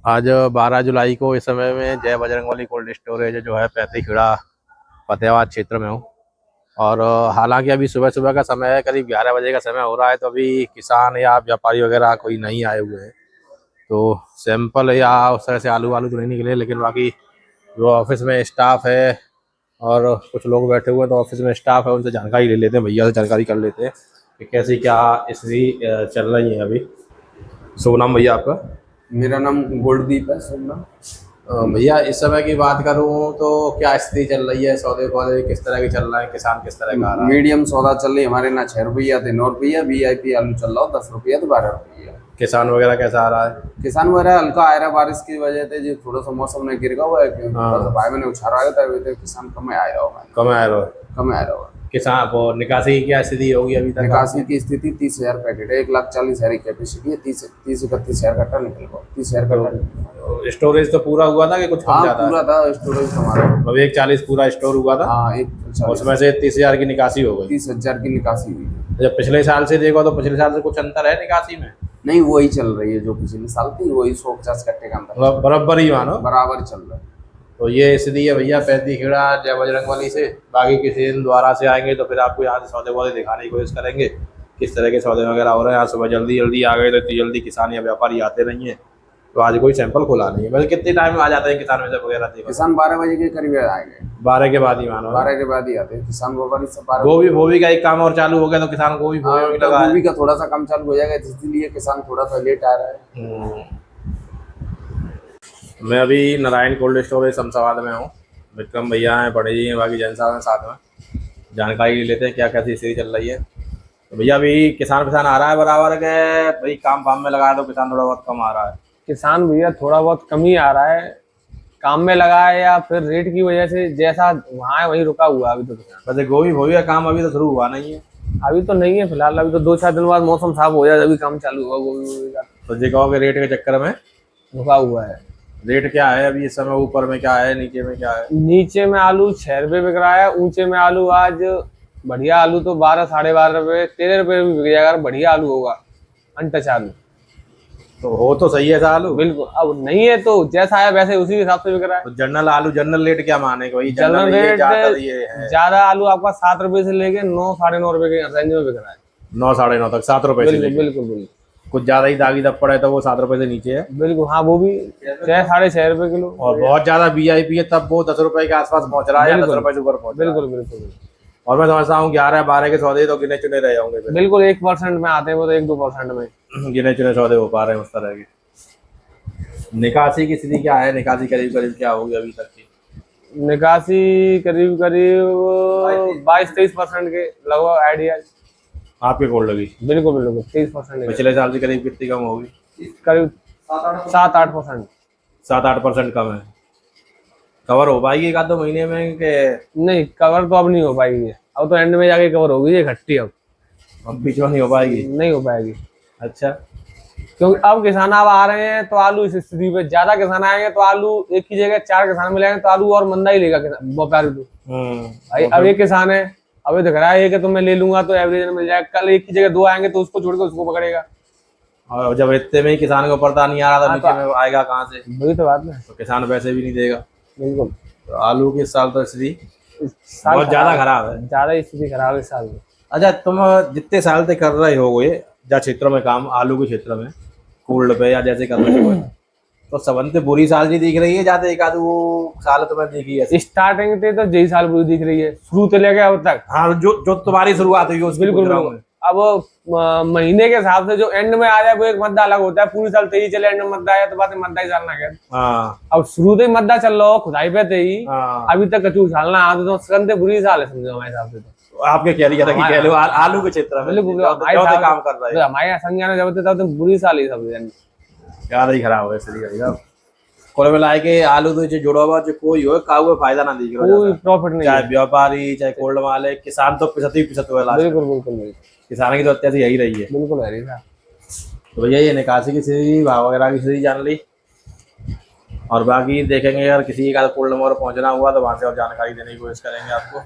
आज 12 जुलाई को इस समय में जय बजरंगबली कोल्ड स्टोरेज जो है 35 फतेहाबाद क्षेत्र में हूँ। और हालांकि अभी सुबह सुबह का समय है, करीब 11 बजे का समय हो रहा है, तो अभी किसान या व्यापारी वगैरह कोई नहीं आए हुए हैं। तो सैंपल या उस तरह से आलू वालू तो नहीं निकले, लेकिन बाकी जो ऑफिस में स्टाफ है और कुछ लोग बैठे हुए हैं, तो ऑफिस में स्टाफ है, उनसे जानकारी ले लेते हैं, भैया से जानकारी कर लेते हैं कि कैसी क्या स्थिति चल रही है अभी। शुभ नाम भैया आपका? मेरा नाम गोल्डदीप है सोमना। भैया इस समय की बात करूं तो क्या स्थिति चल रही है? सौदे पौधे किस तरह के चल रहे हैं? किसान किस तरह का आ रहा है? मीडियम सौदा चल रही है हमारे ना। 6 रुपया थे 9 रुपया। VIP आलू चल रहा हो 10 रुपया तो 12 रुपया। किसान वगैरह कैसा आ रहा है? किसान वगैरह हल्का आ रहा है, बारिश की वजह से जो थोड़ा सा मौसम में गिर गया हुआ है, क्योंकि भाई मैंने उछाला आया था, तो किसान कम आया होगा। कम आ रहा है? कम आ रहा होगा। किसान वो निकासी की क्या स्थिति होगी अभी तक? निकासी की स्थिति 30,000 पैकेट है, 1,40,000 की कैपेसिटी है। 30-31,000 कट्टा निकल गया। 30,000 कट्टा। स्टोरेज तो पूरा हुआ था कि कुछ कम ज्यादा? पूरा था स्टोरेज हमारा। अभी 140 पूरा स्टोर हुआ था। हाँ 140। उसमें से 30,000 की निकासी हो गई। 30,000 की निकासी हुई। जब पिछले साल से देखो तो पिछले साल से कुछ अंतर है निकासी में? नहीं, वही चल रही है जो पिछले साल थी, वही 150 कट्टे का अंतर। बराबर ही मानो? बराबर चल रहा है। तो ये स्थिति है भैया 35 जय बजरंगबली से। बाकी किसी दिन दोबारा से आएंगे तो फिर आपको यहाँ से सौदे वौदे दिखाने की कोशिश करेंगे, किस तरह के सौदे वगैरह हो रहे हैं। आज सुबह जल्दी जल्दी आ गए तो इतनी जल्दी किसान या व्यापारी आते नहीं है, तो आज कोई सैंपल खुला नहीं है। वैसे कितने टाइम में आ जाते हैं किसान वैसे वगैरह? किसान 12 बजे के करीब आएंगे। 12 के बाद ही मानो? 12 के बाद ही आते हैं किसान व्यापारी सब। 12 गोभी का एक काम और चालू हो गया, तो किसान को भी गोभी का थोड़ा सा काम चालू हो जाएगा, इसीलिए किसान थोड़ा सा लेट आ रहा है। मैं अभी नारायण कोल्ड स्टोरेज शमशाबाद में हूँ। विक्रम भैया हैं, बड़े जी हैं, बाकी जैन साहब हैं साथ में। जानकारी ले लेते हैं क्या कैसी स्थिति चल रही है। तो भैया अभी किसान आ रहा है बराबर के? भाई काम फाम में लगा है तो किसान थोड़ा बहुत कम आ रहा है? किसान भैया थोड़ा बहुत कम ही आ रहा है, काम में लगा है या फिर रेट की वजह से जैसा वहाँ है वहीं रुका हुआ है अभी तो किसान। वैसे गोभी का काम अभी तो शुरू हुआ नहीं है? अभी तो नहीं है फिलहाल, अभी तो 2-4 दिन बाद मौसम साफ हो जाए अभी काम चालू हुआ गोभी का। तो जी कहो कि रेट के चक्कर में रुका हुआ है। रेट क्या है अभी इस समय? ऊपर में क्या है, नीचे में क्या है? नीचे में आलू 6 रुपये बिक रहा है, ऊंचे में आलू आज बढ़िया आलू तो 12 साढ़े 12 रुपये 13 रुपये भी बिक जाएगा, बढ़िया आलू होगा, अनटच आलू। तो हो तो सही है आलू बिल्कुल, अब नहीं है तो जैसा है वैसे उसी हिसाब से बिक रहा है। तो जनरल रेट क्या माने? जनरल रेट ज्यादा आलू आपका 7 रुपये से लेके 9 साढ़े 9 रुपये के रेंज में बिक रहा है। 9 साढ़े 9 तक 7 रुपए से? बिल्कुल बिल्कुल। कुछ ज्यादा ही दागी दप्पड़ है तो वो 7 रुपए से नीचे है? बिल्कुल हाँ, वो भी 6 साढ़े 6 रुपये किलो। और बहुत ज्यादा VIP है तब वो 10 रुपए के आसपास पहुंच रहा है, 10 रुपए से ऊपर पहुंच रहा है। बिल्कुल बिल्कुल। और मैं समझता हूँ 11-12 के सौदे तो गिने चुने रहे होंगे। बिल्कुल 1% में आते हैं वो, तो 1-2% में गिने चुने सौदे हो पा रहे हैं उस तरह के। निकासी की स्थिति क्या है? निकासी करीब करीब क्या होगी अभी तक की? निकासी करीब 22-23% के लगभग आइडिया। आपके कोल्ड लगी? बिल्कुल बिल्कुल 23%। पिछले साल से करीब कितनी कम होगी? करीब 7-8%। 7-8% कम है। कवर हो पाएगी 1-2 महीने में के? नहीं, कवर तो अब नहीं हो पाएगी, अब तो एंड में जाके कवर होगी ये घट्टी। अब बीच में नहीं हो पाएगी? नहीं हो पाएगी। अच्छा, क्योंकि अब किसान अब आ रहे हैं तो आलू इस स्थिति पे, ज्यादा किसान आएंगे तो आलू एक ही जगह 4 किसान मिलेंगे तो आलू और मंदा ही लेगा व्यापारी तो। अब एक किसान है, अभी दिख रहा है कि तो मैं ले लूंगा तो एवरेज मिल जाएगा, कल एक ही जगह 2 आएंगे तो उसको छोड़ के उसको पकड़ेगा। और जब इतने में ही किसान को पड़ता नहीं आ रहा था, नीचे में आएगा कहाँ से? वही तो बात है। तो किसान पैसे भी नहीं देगा। बिल्कुल। तो आलू की इस साल तो स्थिति बहुत ज्यादा खराब है। ज्यादा स्थिति खराब है इस साल में। अच्छा, तुम जितने साल से कर रहे हो ये या क्षेत्र में काम, आलू के क्षेत्र में कोल्ड पे या जैसे कर रहे हो, तो सबसे बुरी साल नहीं दिख रही है? ज्यादा एक आध वो साल तुम्हें दिखी है? स्टार्टिंग से तो यही साल बुरी दिख रही है, शुरू से लेके अब तक। हाँ, जो तुम्हारी शुरुआत हुई उसकी बिल्कुल बिल्कुल। अब महीने के हिसाब से जो एंड में आ जाए वो एक मद्दा अलग होता है, पूरी साल तेजी चले एंड में मद्दा आया तो बात है मद्दा ही सालना क्या। हाँ, अब शुरू से मद्दा चल रहा हो खुदाई पे थे ही। हाँ। अभी तक कचू उछालना आ तो सकंदे बुरी साल है समझो हमारे हिसाब से। तो आपके क्या कह लो आलू के क्षेत्र में काम कर रहा है हमारे संज्ञा जब तब बुरी साल ही सब ज्यादा ही खराब है इसलिए। कुल मिला के आलू तो जुड़ा हुआ जो कोई हो का फायदा ना दिख रहा, कोई प्रॉफिट नहीं, चाहे व्यापारी चाहे कोल्ड वाले, किसान तो 50% हुआ लास्ट। बिल्कुल बिल्कुल। किसान की तो हत्या यही रही है। बिल्कुल है रही। तो भैया ये निकासी की स्थिति, भाव वगैरह की स्थिति जान ली, और बाकी देखेंगे यार किसी का कोल्ड में और पहुंचना हुआ तो वहां से और जानकारी देने की कोशिश करेंगे आपको।